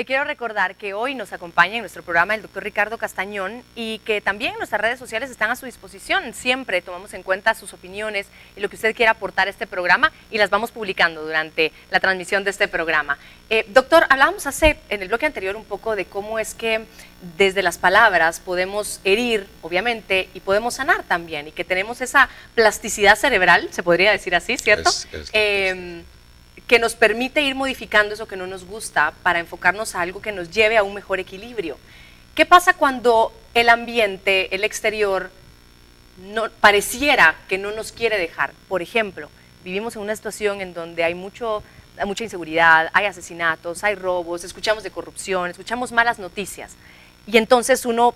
Le quiero recordar que hoy nos acompaña en nuestro programa el doctor Ricardo Castañón y que también nuestras redes sociales están a su disposición. Siempre tomamos en cuenta sus opiniones y lo que usted quiera aportar a este programa y las vamos publicando durante la transmisión de este programa. Doctor, hablábamos en el bloque anterior un poco de cómo es que desde las palabras podemos herir, obviamente, y podemos sanar también, y que tenemos esa plasticidad cerebral, se podría decir así, ¿cierto? Que nos permite ir modificando eso que no nos gusta para enfocarnos a algo que nos lleve a un mejor equilibrio. ¿Qué pasa cuando el ambiente, el exterior, pareciera que no nos quiere dejar? Por ejemplo, vivimos en una situación en donde hay mucha inseguridad, hay asesinatos, hay robos, escuchamos de corrupción, escuchamos malas noticias, y entonces uno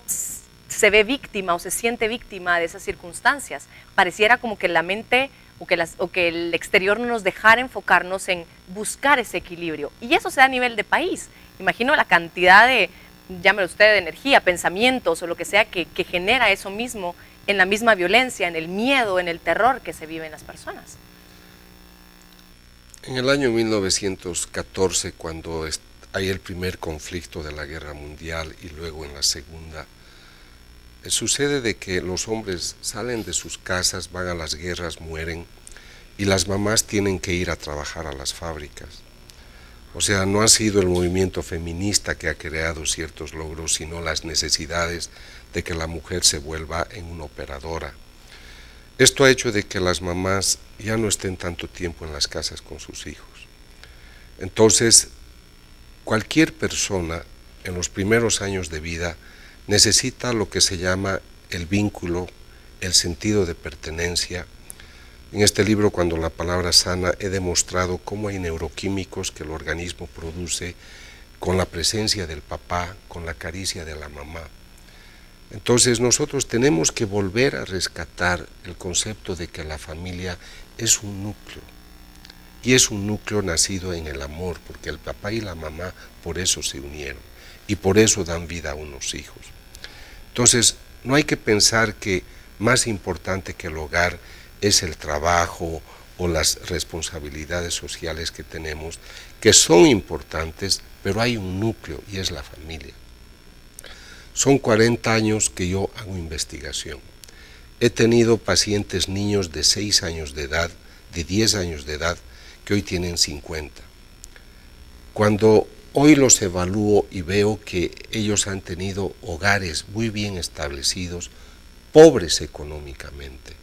se ve víctima o se siente víctima de esas circunstancias. Pareciera como que la mente o que el exterior no nos dejara enfocarnos en buscar ese equilibrio. Y eso se da a nivel de país. Imagino la cantidad de, llámelo usted, de energía, pensamientos o lo que sea que genera eso mismo en la misma violencia, en el miedo, en el terror que se vive en las personas. En el año 1914, cuando hay el primer conflicto de la Guerra Mundial y luego en la Segunda, sucede de que los hombres salen de sus casas, van a las guerras, mueren, y las mamás tienen que ir a trabajar a las fábricas. O sea, no ha sido el movimiento feminista que ha creado ciertos logros, sino las necesidades de que la mujer se vuelva en una operadora. Esto ha hecho de que las mamás ya no estén tanto tiempo en las casas con sus hijos. Entonces, cualquier persona en los primeros años de vida necesita lo que se llama el vínculo, el sentido de pertenencia. En este libro, Cuando la palabra sana, he demostrado cómo hay neuroquímicos que el organismo produce con la presencia del papá, con la caricia de la mamá. Entonces nosotros tenemos que volver a rescatar el concepto de que la familia es un núcleo, y es un núcleo nacido en el amor, porque el papá y la mamá por eso se unieron, y por eso dan vida a unos hijos. Entonces, no hay que pensar que más importante que el hogar es el trabajo o las responsabilidades sociales que tenemos, que son importantes, pero hay un núcleo y es la familia. Son 40 años que yo hago investigación. He tenido pacientes niños de 6 años de edad, de 10 años de edad, que hoy tienen 50. Cuando hoy los evalúo y veo que ellos han tenido hogares muy bien establecidos, pobres económicamente,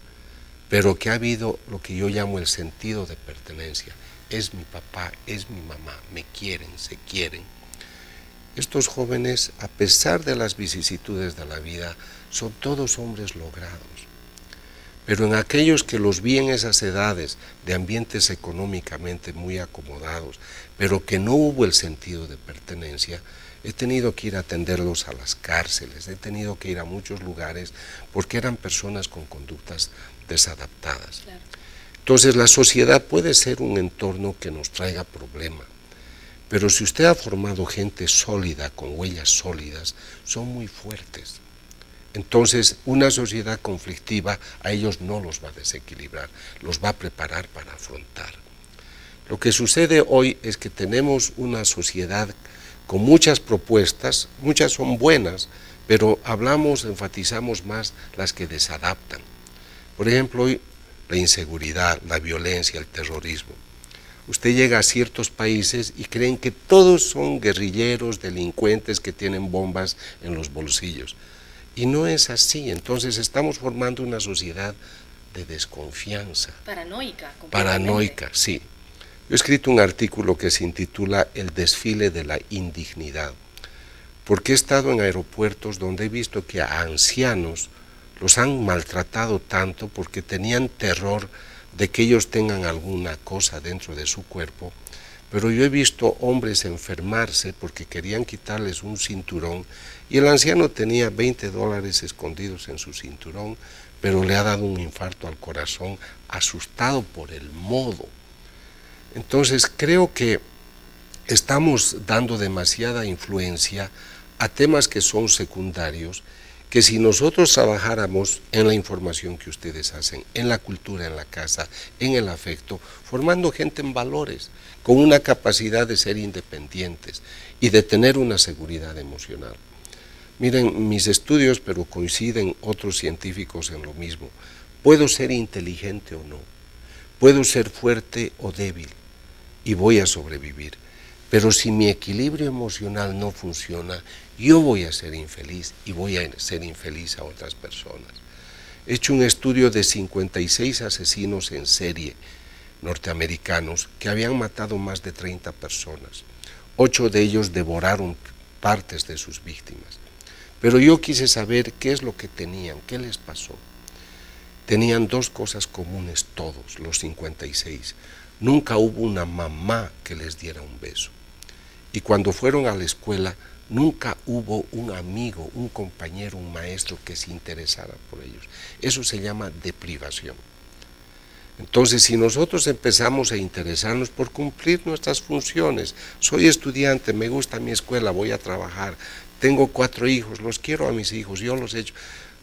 pero que ha habido lo que yo llamo el sentido de pertenencia. Es mi papá, es mi mamá, me quieren, se quieren. Estos jóvenes, a pesar de las vicisitudes de la vida, son todos hombres logrados. Pero en aquellos que los vi en esas edades de ambientes económicamente muy acomodados, pero que no hubo el sentido de pertenencia, he tenido que ir a atenderlos a las cárceles, he tenido que ir a muchos lugares porque eran personas con conductas desadaptadas. Claro. Entonces la sociedad puede ser un entorno que nos traiga problemas, pero si usted ha formado gente sólida, con huellas sólidas, son muy fuertes. Entonces, una sociedad conflictiva a ellos no los va a desequilibrar, los va a preparar para afrontar. Lo que sucede hoy es que tenemos una sociedad con muchas propuestas, muchas son buenas, pero enfatizamos más las que desadaptan. Por ejemplo, hoy la inseguridad, la violencia, el terrorismo. Usted llega a ciertos países y creen que todos son guerrilleros, delincuentes que tienen bombas en los bolsillos. Y no es así. Entonces estamos formando una sociedad de desconfianza. Paranoica. Paranoica, sí. Yo he escrito un artículo que se intitula El desfile de la indignidad, porque he estado en aeropuertos donde he visto que a ancianos los han maltratado tanto porque tenían terror de que ellos tengan alguna cosa dentro de su cuerpo, pero yo he visto hombres enfermarse porque querían quitarles un cinturón y el anciano tenía $20 escondidos en su cinturón, pero le ha dado un infarto al corazón, asustado por el modo. Entonces creo que estamos dando demasiada influencia a temas que son secundarios que si nosotros trabajáramos en la información que ustedes hacen, en la cultura en la casa, en el afecto, formando gente en valores, con una capacidad de ser independientes y de tener una seguridad emocional. Miren, mis estudios, pero coinciden otros científicos en lo mismo. Puedo ser inteligente o no, puedo ser fuerte o débil y voy a sobrevivir. Pero si mi equilibrio emocional no funciona, yo voy a ser infeliz y voy a ser infeliz a otras personas. He hecho un estudio de 56 asesinos en serie norteamericanos que habían matado más de 30 personas. 8 de ellos devoraron partes de sus víctimas. Pero yo quise saber qué es lo que tenían, qué les pasó. Tenían 2 cosas comunes todos, los 56. Nunca hubo una mamá que les diera un beso. Y cuando fueron a la escuela, nunca hubo un amigo, un compañero, un maestro que se interesara por ellos. Eso se llama deprivación. Entonces, si nosotros empezamos a interesarnos por cumplir nuestras funciones, soy estudiante, me gusta mi escuela, voy a trabajar, tengo 4 hijos, los quiero a mis hijos, yo los he hecho.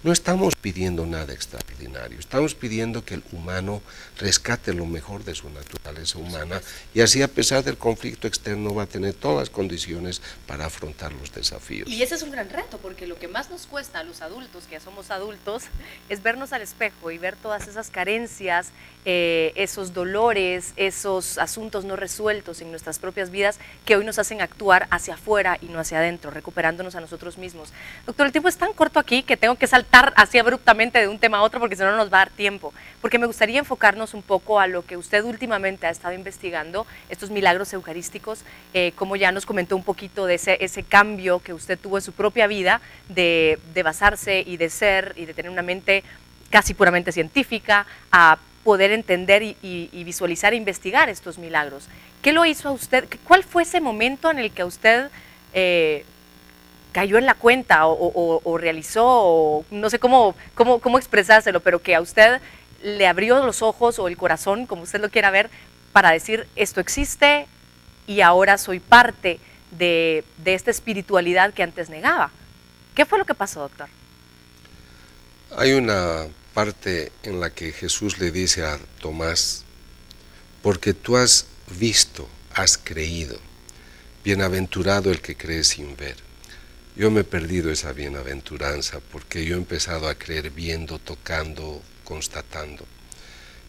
No estamos pidiendo nada extraordinario, estamos pidiendo que el humano rescate lo mejor de su naturaleza humana y así, a pesar del conflicto externo, va a tener todas las condiciones para afrontar los desafíos. Y ese es un gran reto, porque lo que más nos cuesta a los adultos, que ya somos adultos, es vernos al espejo y ver todas esas carencias, esos dolores, esos asuntos no resueltos en nuestras propias vidas que hoy nos hacen actuar hacia afuera y no hacia adentro, recuperándonos a nosotros mismos. Doctor, el tiempo es tan corto aquí que tengo que saltar así abruptamente de un tema a otro porque si no, no nos va a dar tiempo, porque me gustaría enfocarnos un poco a lo que usted últimamente ha estado investigando, estos milagros eucarísticos, como ya nos comentó un poquito de ese cambio que usted tuvo en su propia vida de basarse y de ser y de tener una mente casi puramente científica a poder entender y visualizar e investigar estos milagros. ¿Qué lo hizo a usted? ¿Cuál fue ese momento en el que usted cayó en la cuenta o realizó, o no sé cómo expresárselo, pero que a usted le abrió los ojos o el corazón, como usted lo quiera ver, para decir, esto existe y ahora soy parte de esta espiritualidad que antes negaba? ¿Qué fue lo que pasó, doctor? Hay una parte en la que Jesús le dice a Tomás, porque tú has visto, has creído, bienaventurado el que cree sin ver. Yo me he perdido esa bienaventuranza porque yo he empezado a creer viendo, tocando, constatando.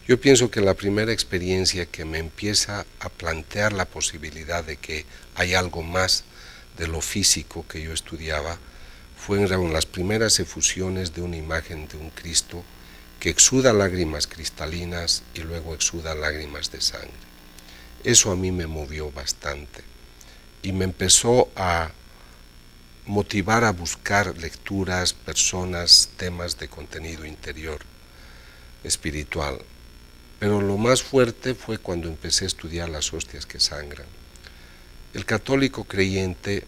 Yo pienso que la primera experiencia que me empieza a plantear la posibilidad de que hay algo más de lo físico que yo estudiaba fueron las primeras efusiones de una imagen de un Cristo que exuda lágrimas cristalinas y luego exuda lágrimas de sangre. Eso a mí me movió bastante y me empezó a motivar a buscar lecturas, personas, temas de contenido interior, espiritual. Pero lo más fuerte fue cuando empecé a estudiar las hostias que sangran. El católico creyente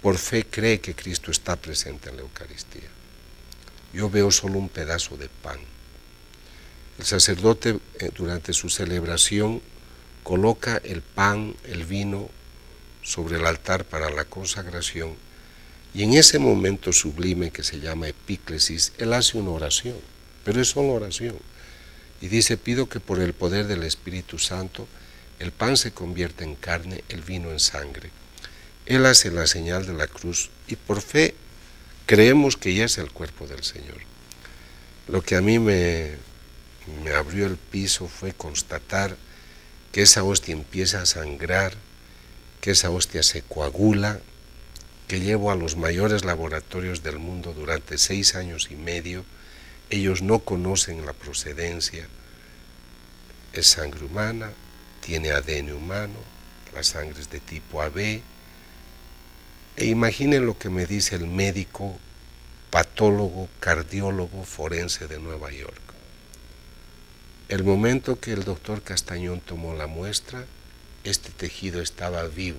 por fe cree que Cristo está presente en la Eucaristía. Yo veo solo un pedazo de pan. El sacerdote durante su celebración coloca el pan, el vino sobre el altar para la consagración y en ese momento sublime que se llama epíclesis, él hace una oración, pero es solo oración. Y dice, pido que por el poder del Espíritu Santo el pan se convierta en carne, el vino en sangre. Él hace la señal de la cruz y por fe creemos que ya es el cuerpo del Señor. Lo que a mí me abrió el piso fue constatar que esa hostia empieza a sangrar, que esa hostia se coagula, que llevo a los mayores laboratorios del mundo durante 6 años y medio. Ellos no conocen la procedencia. Es sangre humana, tiene ADN humano, la sangre es de tipo AB. E imaginen lo que me dice el médico, patólogo, cardiólogo, forense de Nueva York. El momento que el doctor Castañón tomó la muestra, este tejido estaba vivo.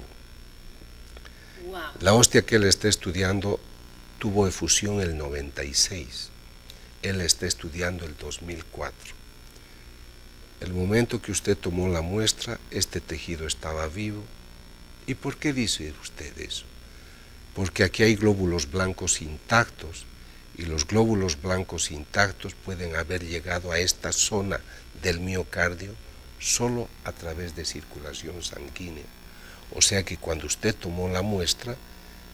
Wow. La hostia que él está estudiando tuvo efusión el 96. Él está estudiando el 2004. El momento que usted tomó la muestra, este tejido estaba vivo. ¿Y por qué dice usted eso? porque aquí hay glóbulos blancos intactos, y los glóbulos blancos intactos pueden haber llegado a esta zona del miocardio solo a través de circulación sanguínea. O sea que cuando usted tomó la muestra,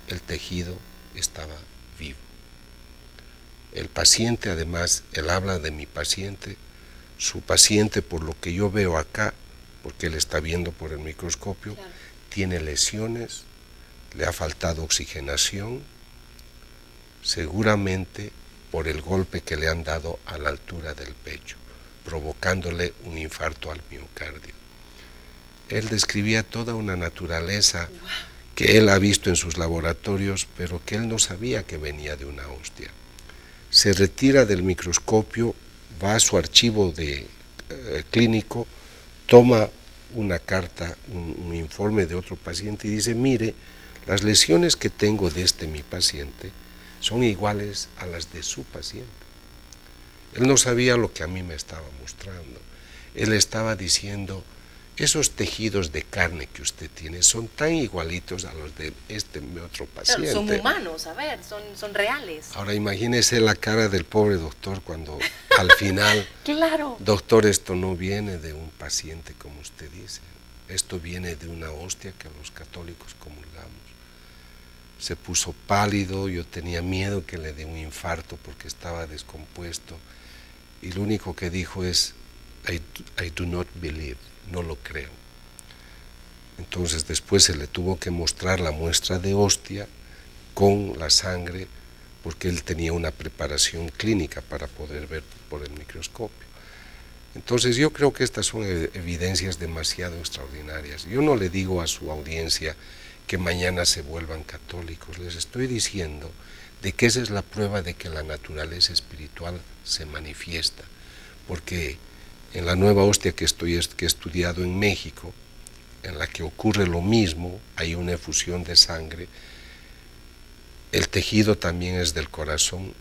el tejido estaba vivo. El paciente, además, él habla de mi paciente, su paciente, por lo que yo veo acá, porque él está viendo por el microscopio, claro, tiene lesiones, le ha faltado oxigenación, seguramente por el golpe que le han dado a la altura del pecho, provocándole un infarto al miocardio. Él describía toda una naturaleza que él ha visto en sus laboratorios, pero que él no sabía que venía de una hostia. Se retira del microscopio, va a su archivo clínico, toma una carta, un informe de otro paciente y dice, mire, las lesiones que tengo de mi paciente son iguales a las de su paciente. Él no sabía lo que a mí me estaba mostrando. Él estaba diciendo, esos tejidos de carne que usted tiene son tan igualitos a los de mi otro paciente. Claro, son humanos, a ver, son reales. Ahora imagínese la cara del pobre doctor cuando al final, claro, doctor, esto no viene de un paciente como usted dice, esto viene de una hostia que los católicos comulgamos. Se puso pálido, yo tenía miedo que le dé un infarto porque estaba descompuesto, y lo único que dijo es, I do not believe, no lo creo. Entonces después se le tuvo que mostrar la muestra de hostia con la sangre, porque él tenía una preparación clínica para poder ver por el microscopio. Entonces yo creo que estas son evidencias demasiado extraordinarias. Yo no le digo a su audiencia que mañana se vuelvan católicos, les estoy diciendo de que esa es la prueba de que la naturaleza espiritual se manifiesta, porque en la nueva hostia que he estudiado en México, en la que ocurre lo mismo, hay una efusión de sangre, el tejido también es del corazón,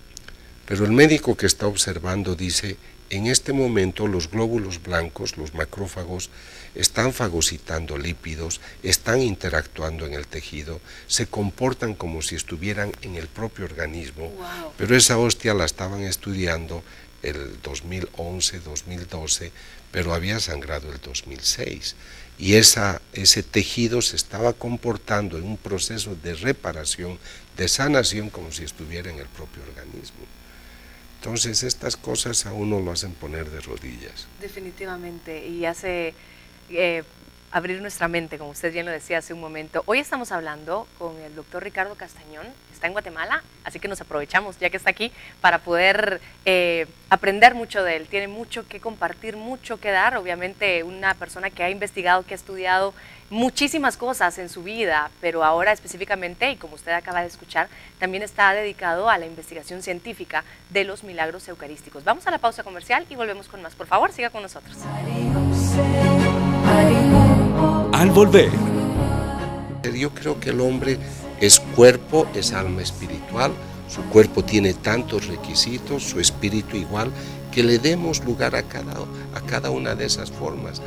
pero el médico que está observando dice, en este momento los glóbulos blancos, los macrófagos, están fagocitando lípidos, están interactuando en el tejido, se comportan como si estuvieran en el propio organismo, wow, pero esa hostia la estaban estudiando el 2011, 2012, pero había sangrado el 2006. Y ese tejido se estaba comportando en un proceso de reparación, de sanación, como si estuviera en el propio organismo. Entonces estas cosas a uno lo hacen poner de rodillas. Definitivamente, y hace abrir nuestra mente, como usted bien lo decía hace un momento. Hoy estamos hablando con el doctor Ricardo Castañón, está en Guatemala, así que nos aprovechamos ya que está aquí para poder aprender mucho de él. Tiene mucho que compartir, mucho que dar, obviamente una persona que ha investigado, que ha estudiado muchísimas cosas en su vida, pero ahora específicamente, y como usted acaba de escuchar, también está dedicado a la investigación científica de los milagros eucarísticos. Vamos a la pausa comercial y volvemos con más. Por favor, siga con nosotros. Al volver, yo creo que el hombre es cuerpo, es alma espiritual, su cuerpo tiene tantos requisitos, su espíritu igual, que le demos lugar a cada una de esas formas.